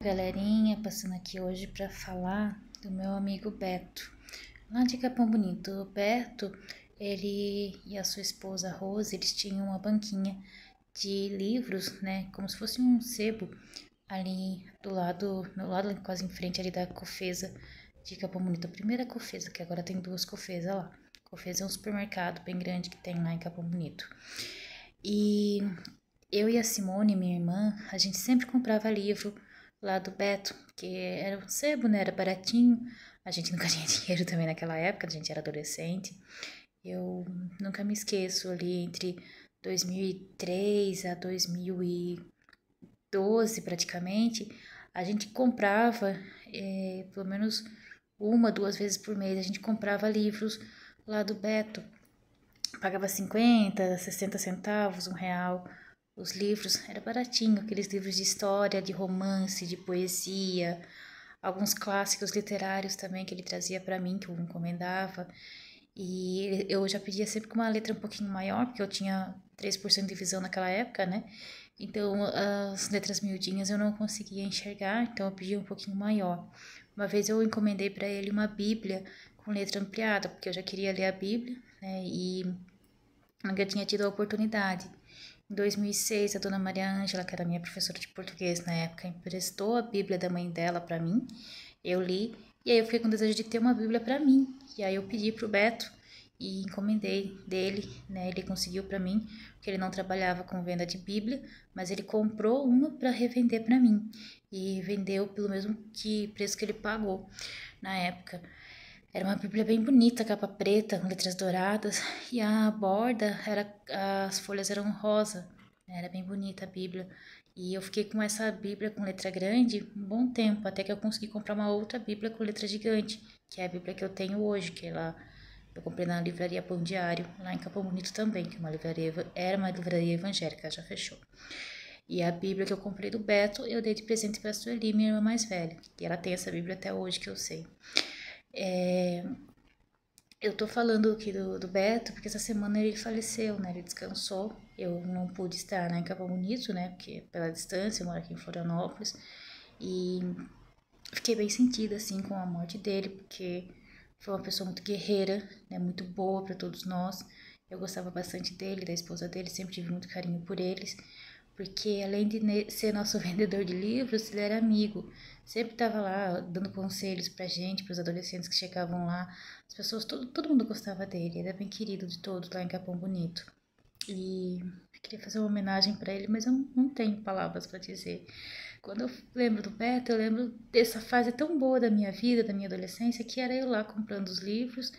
Galerinha, passando aqui hoje para falar do meu amigo Beto, lá de Capão Bonito. O Beto, ele e a sua esposa Rose, eles tinham uma banquinha de livros, né, como se fosse um sebo ali do lado, no lado quase em frente ali da Cofesa de Capão Bonito, a primeira Cofesa, que agora tem duas Cofesa lá. Cofesa é um supermercado bem grande que tem lá em Capão Bonito. E eu e a Simone, minha irmã, a gente sempre comprava livro lá do Beto, que era um sebo, né? Era baratinho. A gente nunca tinha dinheiro também naquela época, a gente era adolescente. Eu nunca me esqueço ali entre 2003 a 2012 praticamente, a gente comprava pelo menos uma, duas vezes por mês, a gente comprava livros lá do Beto. Pagava 50, 60 centavos, R$ 1. Os livros, era baratinho, aqueles livros de história, de romance, de poesia, alguns clássicos literários também que ele trazia para mim, que eu encomendava. E eu já pedia sempre com uma letra um pouquinho maior, porque eu tinha 3% de visão naquela época, né? Então, as letras miudinhas eu não conseguia enxergar, então eu pedia um pouquinho maior. Uma vez eu encomendei para ele uma Bíblia com letra ampliada, porque eu já queria ler a Bíblia, né? E nunca tinha tido a oportunidade. Em 2006, a dona Maria Ângela, que era minha professora de português na época, emprestou a Bíblia da mãe dela para mim. Eu li e aí eu fiquei com desejo de ter uma Bíblia para mim. E aí eu pedi pro Beto e encomendei dele, né? Ele conseguiu para mim, porque ele não trabalhava com venda de Bíblia, mas ele comprou uma para revender para mim e vendeu pelo mesmo preço que ele pagou na época. Era uma Bíblia bem bonita, capa preta, com letras douradas, e a borda as folhas eram rosa. Era bem bonita a Bíblia. E eu fiquei com essa Bíblia com letra grande um bom tempo, até que eu consegui comprar uma outra Bíblia com letra gigante, que é a Bíblia que eu tenho hoje, que eu comprei na livraria Pão Diário, lá em Capão Bonito também, que era uma livraria evangélica, já fechou. E a Bíblia que eu comprei do Beto, eu dei de presente para a Sueli, minha irmã mais velha. E ela tem essa Bíblia até hoje, que eu sei. Eu tô falando aqui do Beto, porque essa semana ele faleceu, né? Ele descansou. Eu não pude estar, né, em Capão Bonito, né? Porque pela distância, eu moro aqui em Florianópolis. E fiquei bem sentida, assim, com a morte dele, porque foi uma pessoa muito guerreira, né? Muito boa para todos nós. Eu gostava bastante dele, da esposa dele, sempre tive muito carinho por eles, porque além de ser nosso vendedor de livros, ele era amigo. Sempre estava lá dando conselhos pra gente, pros adolescentes que chegavam lá. As pessoas, todo mundo gostava dele, ele era bem querido de todos lá em Capão Bonito. E eu queria fazer uma homenagem para ele, mas eu não tenho palavras para dizer. Quando eu lembro do Beto, eu lembro dessa fase tão boa da minha vida, da minha adolescência, que era eu lá comprando os livros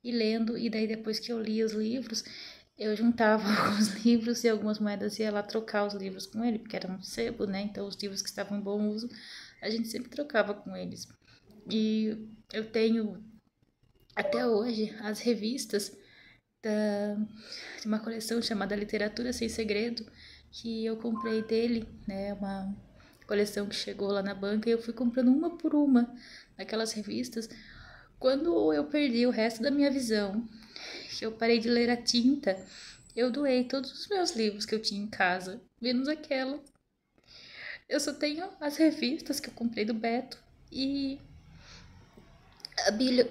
e lendo, e daí depois que eu lia os livros, eu juntava alguns livros e algumas moedas e ia lá trocar os livros com ele, porque era um sebo, né? Então os livros que estavam em bom uso, a gente sempre trocava com eles. E eu tenho até hoje as revistas de uma coleção chamada Literatura Sem Segredo, que eu comprei dele, né? Uma coleção que chegou lá na banca e eu fui comprando uma por uma daquelas revistas. Quando eu perdi o resto da minha visão, que eu parei de ler a tinta, eu doei todos os meus livros que eu tinha em casa, menos aquela. Eu só tenho as revistas que eu comprei do Beto e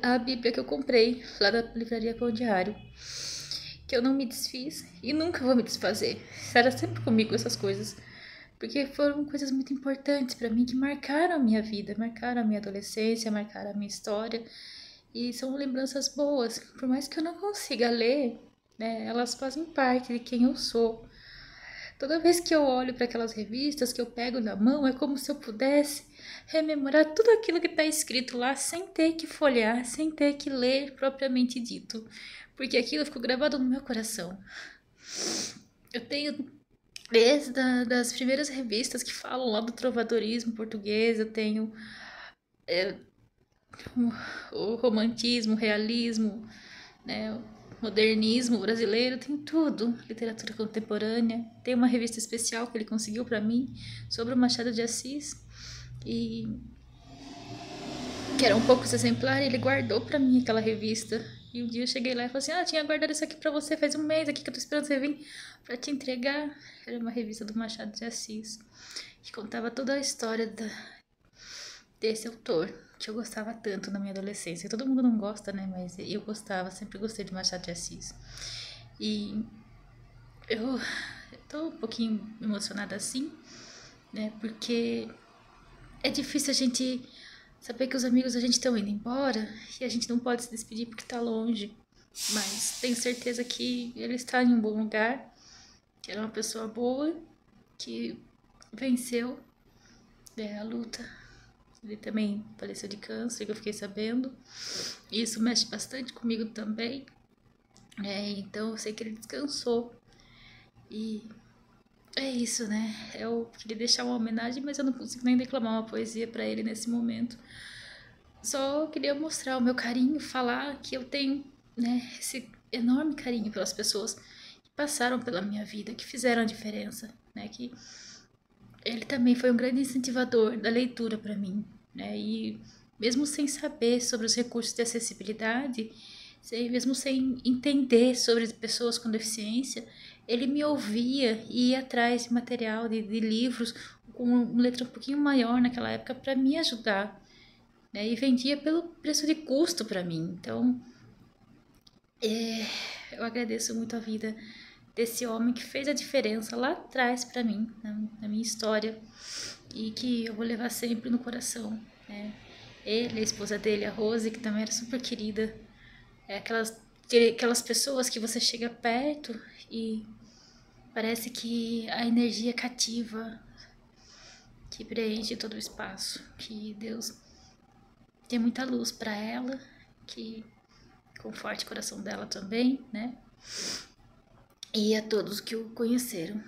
a Bíblia que eu comprei lá da livraria Pão Diário, que eu não me desfiz e nunca vou me desfazer. Será sempre comigo essas coisas, porque foram coisas muito importantes para mim que marcaram a minha vida, marcaram a minha adolescência, marcaram a minha história e são lembranças boas. Por mais que eu não consiga ler, né, elas fazem parte de quem eu sou. Toda vez que eu olho para aquelas revistas que eu pego na mão, é como se eu pudesse rememorar tudo aquilo que está escrito lá sem ter que folhear, sem ter que ler propriamente dito, porque aquilo ficou gravado no meu coração. Eu tenho desde das primeiras revistas que falam lá do trovadorismo português, eu tenho o romantismo, o realismo, né, o modernismo brasileiro, tem tudo, literatura contemporânea. Tem uma revista especial que ele conseguiu para mim sobre o Machado de Assis e que era um pouco exemplar, e ele guardou para mim aquela revista. E um dia eu cheguei lá e falei assim: "Ah, tinha guardado isso aqui para você faz um mês aqui que eu tô esperando você vir para te entregar". Era uma revista do Machado de Assis que contava toda a história desse autor, que eu gostava tanto na minha adolescência. Todo mundo não gosta, né? Mas eu gostava, sempre gostei de Machado de Assis. E eu tô um pouquinho emocionada assim, né? Porque é difícil a gente saber que os amigos da gente estão indo embora e a gente não pode se despedir porque tá longe. Mas tenho certeza que ele está em um bom lugar, que ele é uma pessoa boa, que venceu a luta. Ele também faleceu de câncer, que eu fiquei sabendo. Isso mexe bastante comigo também. Então eu sei que ele descansou. E é isso, né? Eu queria deixar uma homenagem, mas eu não consigo nem declamar uma poesia para ele nesse momento. Só queria mostrar o meu carinho, falar que eu tenho, né, esse enorme carinho pelas pessoas que passaram pela minha vida, que fizeram a diferença, né? Que ele também foi um grande incentivador da leitura para mim, né? E mesmo sem saber sobre os recursos de acessibilidade, mesmo sem entender sobre pessoas com deficiência, ele me ouvia e ia atrás de material, de livros com uma letra um pouquinho maior naquela época para me ajudar, né? E vendia pelo preço de custo para mim. Então, eu agradeço muito a vida desse homem que fez a diferença lá atrás para mim, na minha história, e que eu vou levar sempre no coração, né? Ele, a esposa dele, a Rose, que também era super querida, aquelas pessoas que você chega perto e parece que a energia cativa, que preenche todo o espaço, que Deus tem muita luz para ela, que conforte o coração dela também, né? E a todos que o conheceram.